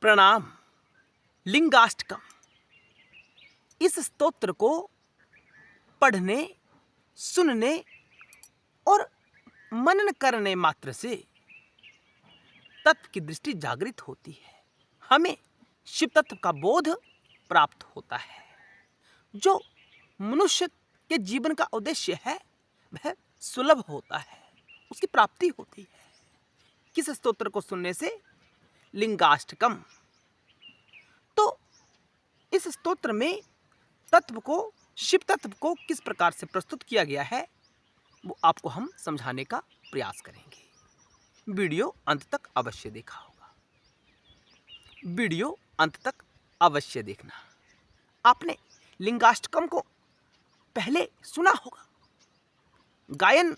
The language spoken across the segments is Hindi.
प्रणाम। लिंगाष्टकम। इस स्तोत्र को पढ़ने, सुनने और मनन करने मात्र से तत्व की दृष्टि जागृत होती है। हमें शिव तत्व का बोध प्राप्त होता है। जो मनुष्य के जीवन का उद्देश्य है वह सुलभ होता है, उसकी प्राप्ति होती है। किस स्तोत्र को सुनने से? लिंगाष्टकम। तो इस स्तोत्र में तत्व को, शिव तत्व को किस प्रकार से प्रस्तुत किया गया है वो आपको हम समझाने का प्रयास करेंगे। वीडियो अंत तक अवश्य देखा होगा। वीडियो अंत तक अवश्य देखना। आपने लिंगाष्टकम को पहले सुना होगा, गायन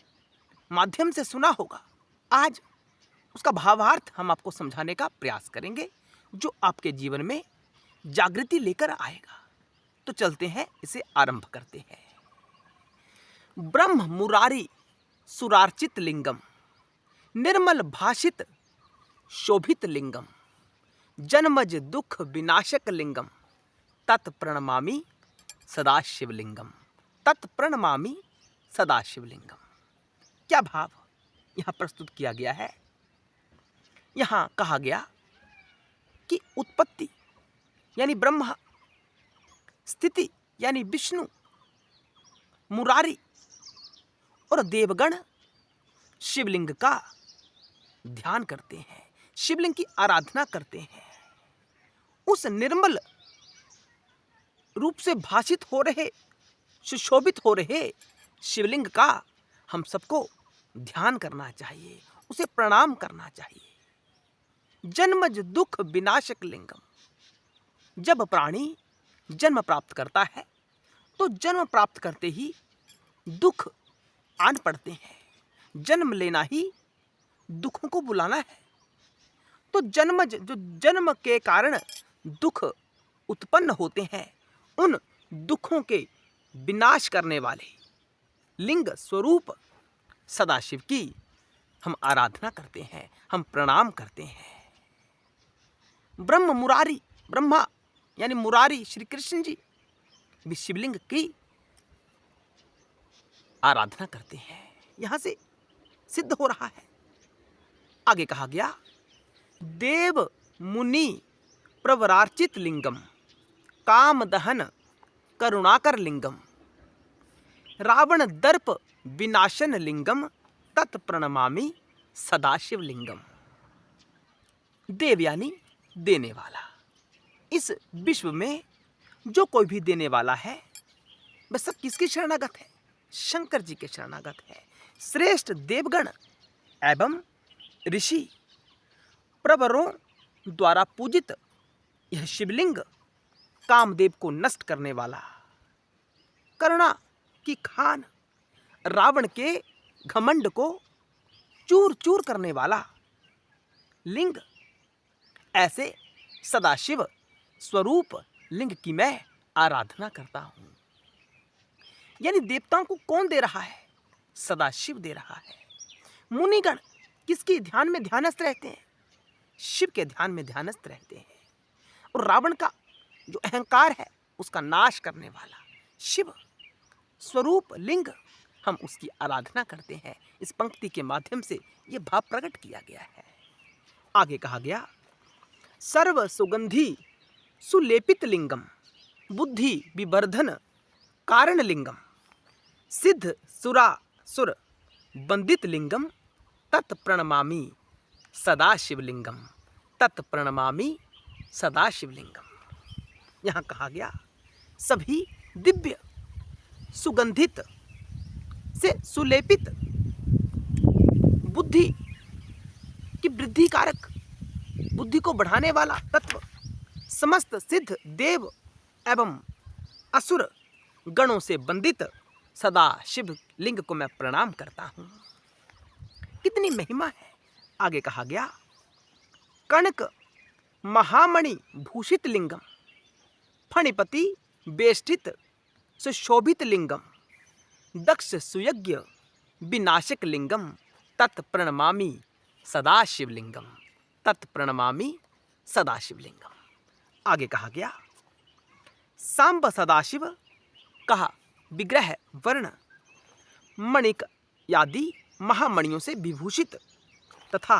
माध्यम से सुना होगा। आज उसका भावार्थ हम आपको समझाने का प्रयास करेंगे, जो आपके जीवन में जागृति लेकर आएगा। तो चलते हैं, इसे आरंभ करते हैं। ब्रह्म मुरारी सुरार्चित लिंगम, निर्मल भाषित शोभित लिंगम, जन्मज दुख विनाशक लिंगम, तत्प्रणमामि सदाशिवलिंगम, तत्प्रणमामि सदाशिवलिंगम। क्या भाव यहां प्रस्तुत किया गया है? यहां कहा गया कि उत्पत्ति यानी ब्रह्मा, स्थिति यानी विष्णु, मुरारी और देवगण शिवलिंग का ध्यान करते हैं, शिवलिंग की आराधना करते हैं। उस निर्मल रूप से भाषित हो रहे, सुशोभित हो रहे शिवलिंग का हम सबको ध्यान करना चाहिए, उसे प्रणाम करना चाहिए। जन्मज दुख विनाशक लिंगम। जब प्राणी जन्म प्राप्त करता है तो जन्म प्राप्त करते ही दुख आन पड़ते हैं। जन्म लेना ही दुखों को बुलाना है। तो जो जन्म के कारण दुख उत्पन्न होते हैं, उन दुखों के विनाश करने वाले लिंग स्वरूप सदाशिव की हम आराधना करते हैं, हम प्रणाम करते हैं। ब्रह्म मुरारी, ब्रह्मा यानी मुरारी श्री कृष्ण जी भी शिवलिंग की आराधना करते हैं। यहां से सिद्ध हो रहा है। आगे कहा गया, देव मुनि प्रवरार्चित लिंगम, काम दहन करुणाकर लिंगम, रावण दर्प विनाशन लिंगम, तत्प्रणमामि सदाशिव लिंगम। देव यानी देने वाला। इस विश्व में जो कोई भी देने वाला है वह सब किसके शरणागत है? शंकर जी के शरणागत है। श्रेष्ठ देवगण एवं ऋषि प्रवरों द्वारा पूजित यह शिवलिंग कामदेव को नष्ट करने वाला, करुणा की खान, रावण के घमंड को चूर चूर करने वाला लिंग। ऐसे सदाशिव स्वरूप लिंग की मैं आराधना करता हूं। यानी देवताओं को कौन दे रहा है? सदाशिव दे रहा है। मुनिगण किसके ध्यान में ध्यानस्थ रहते हैं? शिव के ध्यान में ध्यानस्थ रहते हैं। और रावण का जो अहंकार है उसका नाश करने वाला शिव स्वरूप लिंग, हम उसकी आराधना करते हैं। इस पंक्ति के माध्यम से यह भाव प्रकट किया गया है। आगे कहा गया, सर्व सुगंधी सुलेपित लिंगम, बुद्धि विवर्धन कारण लिंगम, सिद्ध सुरा सुर वंदित लिंगम, तत्प्रणमामि सदाशिवलिंगम, तत्प्रणमामि सदाशिवलिंगम। यहाँ कहा गया, सभी दिव्य सुगंधित से सुलेपित, बुद्धि की वृद्धि कारक, बुद्धि को बढ़ाने वाला तत्व, समस्त सिद्ध देव एवं असुर गणों से बंदित सदा शिव लिंग को मैं प्रणाम करता हूं। कितनी महिमा है। आगे कहा गया, कनक महामणि भूषित लिंगम, फणिपति बेष्टित सुशोभित लिंगम, दक्ष सुयज्ञ विनाशक लिंगम, तत्प्रणमामि सदाशिवलिंगम, तत्प्रणमामि सदाशिवलिंगम। आगे कहा गया, सांब सदाशिव कहा विग्रह वर्ण मणिक आदि महामणियों से विभूषित तथा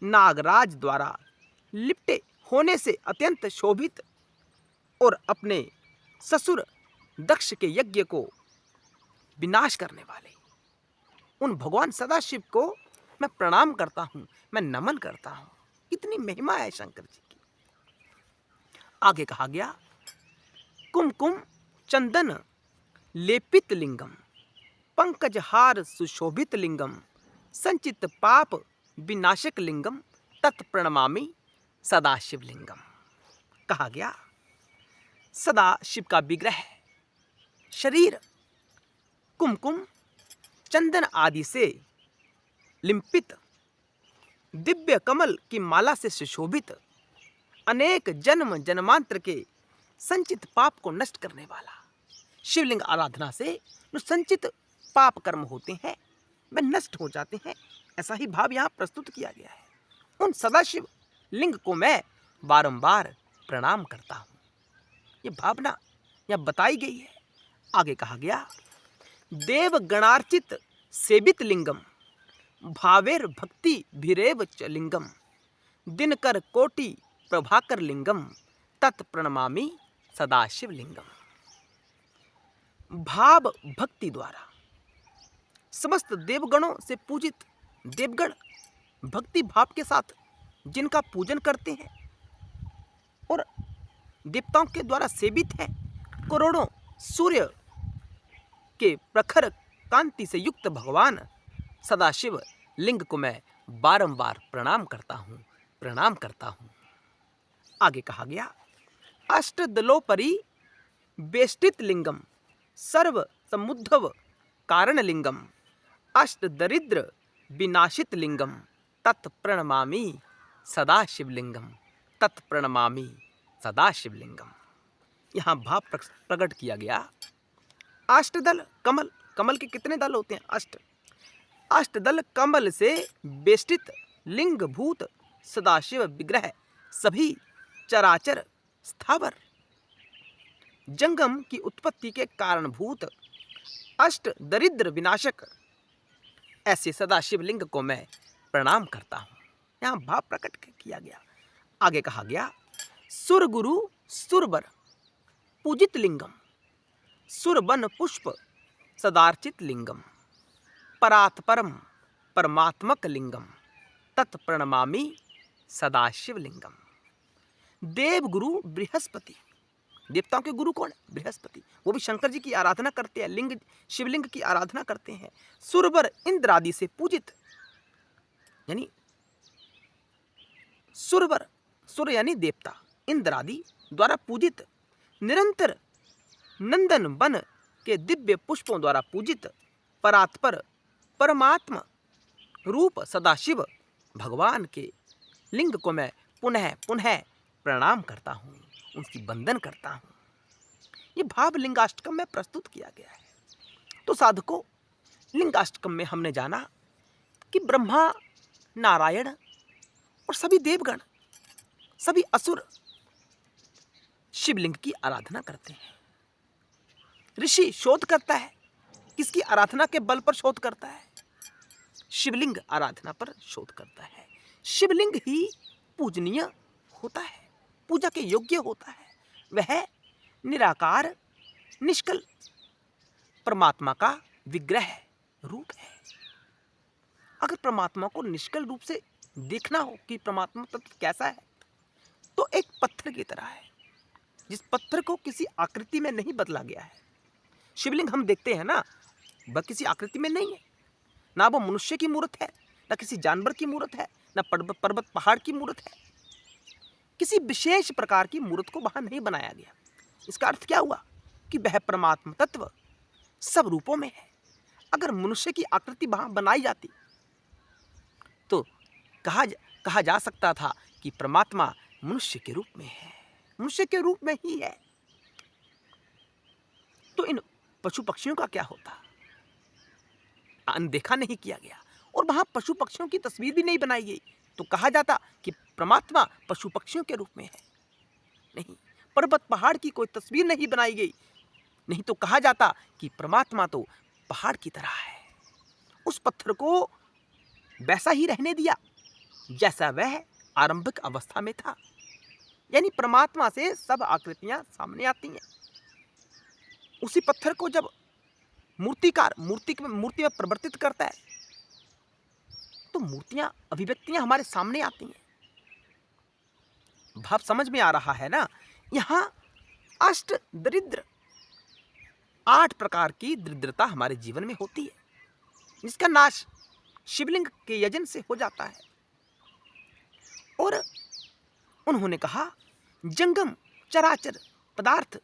नागराज द्वारा लिपटे होने से अत्यंत शोभित और अपने ससुर दक्ष के यज्ञ को विनाश करने वाले उन भगवान सदाशिव को मैं प्रणाम करता हूं, मैं नमन करता हूं। कितनी महिमा है शंकर जी की। आगे कहा गया, कुमकुम चंदन लेपित लिंगम पंकजहार सुशोभित लिंगम संचित पाप विनाशक लिंगम तत्प्रणमामि सदाशिव लिंगम। कहा गया, सदाशिव का विग्रह शरीर कुमकुम चंदन आदि से लिंपित दिव्य कमल की माला से सुशोभित अनेक जन्म जन्मांतर के संचित पाप को नष्ट करने वाला शिवलिंग आराधना से जो संचित पाप कर्म होते हैं वे नष्ट हो जाते हैं, ऐसा ही भाव यहाँ प्रस्तुत किया गया है। उन सदाशिव लिंग को मैं बारंबार प्रणाम करता हूँ, ये भावना यहाँ बताई गई है। आगे कहा गया, देव गणार्चित सेवित लिंगम भावेर भक्ति भिरेव च लिंगम दिनकर कोटि प्रभाकर लिंगम तत्प्रणमामि सदाशिव लिंगम। भाव भक्ति द्वारा समस्त देवगणों से पूजित देवगण भक्ति भाव के साथ जिनका पूजन करते हैं और देवताओं के द्वारा सेवित हैं, करोड़ों सूर्य के प्रखर कांति से युक्त भगवान सदाशिव लिंग को मैं बारंबार प्रणाम करता हूँ। आगे कहा गया, अष्टदलोपरि बेष्टित लिंगम सर्व समुद्धव कारण लिंगम अष्ट दरिद्र विनाशित लिंगम तत्प्रणमामि सदाशिव लिंगम तत्प्रणमामि सदाशिव लिंगम। यहाँ भाव प्रकट किया गया। अष्टदल कमल, कमल के कितने दल होते हैं? अष्टदल कमल से बेष्टित लिंग भूत सदाशिव विग्रह सभी चराचर स्थावर जंगम की उत्पत्ति के कारणभूत अष्ट दरिद्र विनाशक ऐसे सदाशिव लिंग को मैं प्रणाम करता हूं। यहां भाव प्रकट किया गया। आगे कहा गया, सुर गुरु सुरबर पूजित लिंगम सुरबन पुष्प सदार्चित लिंगम परात्परम परमात्मक लिंगम तत्प्रणमामि सदाशिव लिंगम। देवगुरु बृहस्पति, देवताओं के गुरु कौन है? बृहस्पति। वो भी शंकर जी की आराधना करते हैं, लिंग शिवलिंग की आराधना करते हैं। सुरवर इंद्र आदि से पूजित, यानी सुरवर, सुर यानी देवता, इंद्र आदि द्वारा पूजित, निरंतर नंदन वन के दिव्य पुष्पों द्वारा पूजित परात्पर परमात्मा रूप सदाशिव भगवान के लिंग को मैं पुनः पुनः प्रणाम करता हूँ, उनकी वंदन करता हूँ। ये भाव लिंगाष्टकम में प्रस्तुत किया गया है। तो साधकों, लिंगाष्टकम में हमने जाना कि ब्रह्मा, नारायण और सभी देवगण, सभी असुर शिवलिंग की आराधना करते हैं। ऋषि शोध करता है, किसकी आराधना के बल पर शोध करता है? शिवलिंग आराधना पर शोध करता है। शिवलिंग ही पूजनीय होता है, पूजा के योग्य होता है। वह निराकार निष्कल परमात्मा का विग्रह रूप है। अगर परमात्मा को निष्कल रूप से देखना हो कि परमात्मा तत्व कैसा है, तो एक पत्थर की तरह है, जिस पत्थर को किसी आकृति में नहीं बदला गया है। शिवलिंग हम देखते हैं ना, वह किसी आकृति में नहीं है, ना वो मनुष्य की मूर्त है, ना किसी जानवर की मूर्त है, ना पर्वत पहाड़ की मूर्त है। किसी विशेष प्रकार की मूर्त को वहां नहीं बनाया गया। इसका अर्थ क्या हुआ कि वह परमात्मा तत्व सब रूपों में है। अगर मनुष्य की आकृति वहां बनाई जाती तो कहा जा सकता था कि परमात्मा मनुष्य के रूप में है, मनुष्य के रूप में ही है। तो इन पशु पक्षियों का क्या होता? अनदेखा नहीं किया गया और वहां पशु पक्षियों की तस्वीर भी नहीं बनाई गई, तो कहा जाता कि परमात्मा पशु पक्षियों के रूप में है? नहीं, पर्वत पहाड़ की कोई तस्वीर नहीं बनाई गई। नहीं तो कहा जाता कि परमात्मा तो पहाड़ की तरह है। उस पत्थर को वैसा ही रहने दिया जैसा वह आरंभिक अवस्था में था। यानी परमात्मा से सब आकृतियां सामने आती हैं। उसी पत्थर को जब मूर्तिकार मूर्ति में परिवर्तित करता है तो मूर्तियां, अभिव्यक्तियां हमारे सामने आती हैं। भाव समझ में आ रहा है ना? यहां अष्ट दरिद्र, 8 प्रकार की दरिद्रता हमारे जीवन में होती है, जिसका नाश शिवलिंग के यजन से हो जाता है। और उन्होंने कहा जंगम चराचर पदार्थ,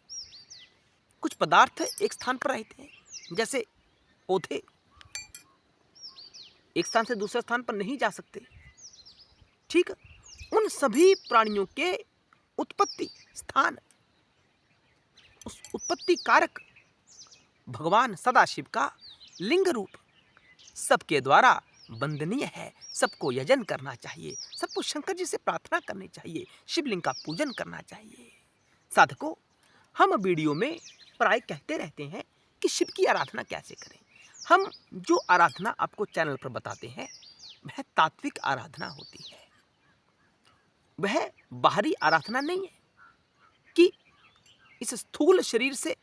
कुछ पदार्थ एक स्थान पर रहते हैं, जैसे पौधे एक स्थान से दूसरे स्थान पर नहीं जा सकते। ठीक, उन सभी प्राणियों के उत्पत्ति स्थान, उस उत्पत्ति कारक भगवान सदाशिव का लिंग रूप सबके द्वारा वंदनीय है। सबको यजन करना चाहिए, सबको शंकर जी से प्रार्थना करनी चाहिए, शिवलिंग का पूजन करना चाहिए। साधकों, हम वीडियो में प्राय कहते रहते हैं कि शिव की आराधना कैसे करें। हम जो आराधना आपको चैनल पर बताते हैं वह तात्विक आराधना होती है। वह बाहरी आराधना नहीं है कि इस स्थूल शरीर से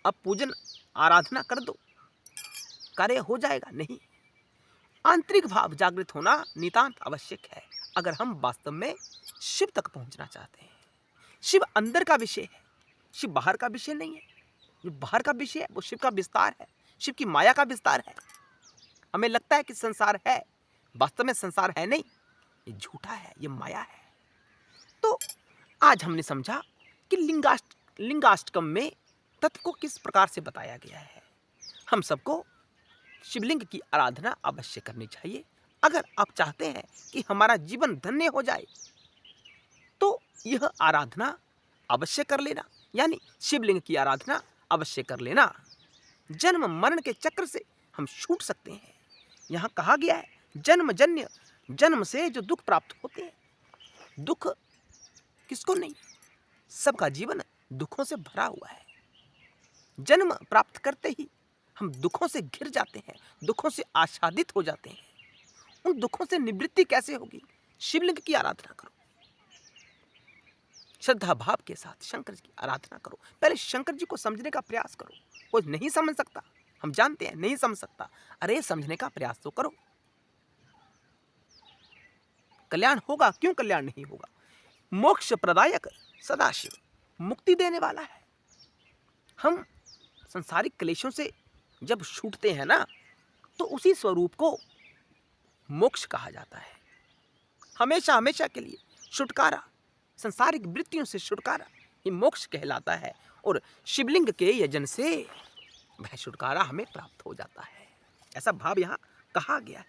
अब पूजन आराधना कर दो, कार्य हो जाएगा। नहीं, आंतरिक भाव जागृत होना नितांत आवश्यक है अगर हम वास्तव में शिव तक पहुंचना चाहते हैं। शिव अंदर का विषय है, शिव बाहर का विषय नहीं है। जो बाहर का विषय है वो शिव का विस्तार है, शिव की माया का विस्तार है। हमें लगता है कि संसार है, वास्तव में संसार है नहीं, ये झूठा है, ये माया है। तो आज हमने समझा कि लिंगाष्टकम में तत्व को किस प्रकार से बताया गया है। हम सबको शिवलिंग की आराधना अवश्य करनी चाहिए। अगर आप चाहते हैं कि हमारा जीवन धन्य हो जाए तो यह आराधना अवश्य कर लेना, यानी शिवलिंग की आराधना अवश्य कर लेना। जन्म मरण के चक्र से हम छूट सकते हैं। यहाँ कहा गया है जन्मजन्य, जन्म से जो दुख प्राप्त होते हैं, दुख किसको नहीं, सबका जीवन दुखों से भरा हुआ है। जन्म प्राप्त करते ही हम दुखों से घिर जाते हैं, दुखों से आच्छादित हो जाते हैं। उन दुखों से निवृत्ति कैसे होगी? शिवलिंग की आराधना करो, श्रद्धा भाव के साथ शंकर जी की आराधना करो। पहले शंकर जी को समझने का प्रयास करो। कोई नहीं समझ सकता, हम जानते हैं नहीं समझ सकता, अरे समझने का प्रयास तो करो। कल्याण होगा, क्यों कल्याण नहीं होगा? मोक्ष प्रदायक सदाशिव मुक्ति देने वाला है। हम संसारिक क्लेशों से जब छूटते हैं ना तो उसी स्वरूप को मोक्ष कहा जाता है। हमेशा हमेशा के लिए छुटकारा, संसारिक वृत्तियों से छुटकारा, ये मोक्ष कहलाता है। और शिवलिंग के यजन से वह छुटकारा हमें प्राप्त हो जाता है। ऐसा भाव यहाँ कहा गया है।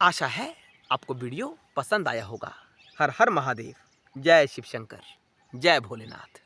आशा है आपको वीडियो पसंद आया होगा। हर हर महादेव, जय शिव शंकर, जय भोलेनाथ।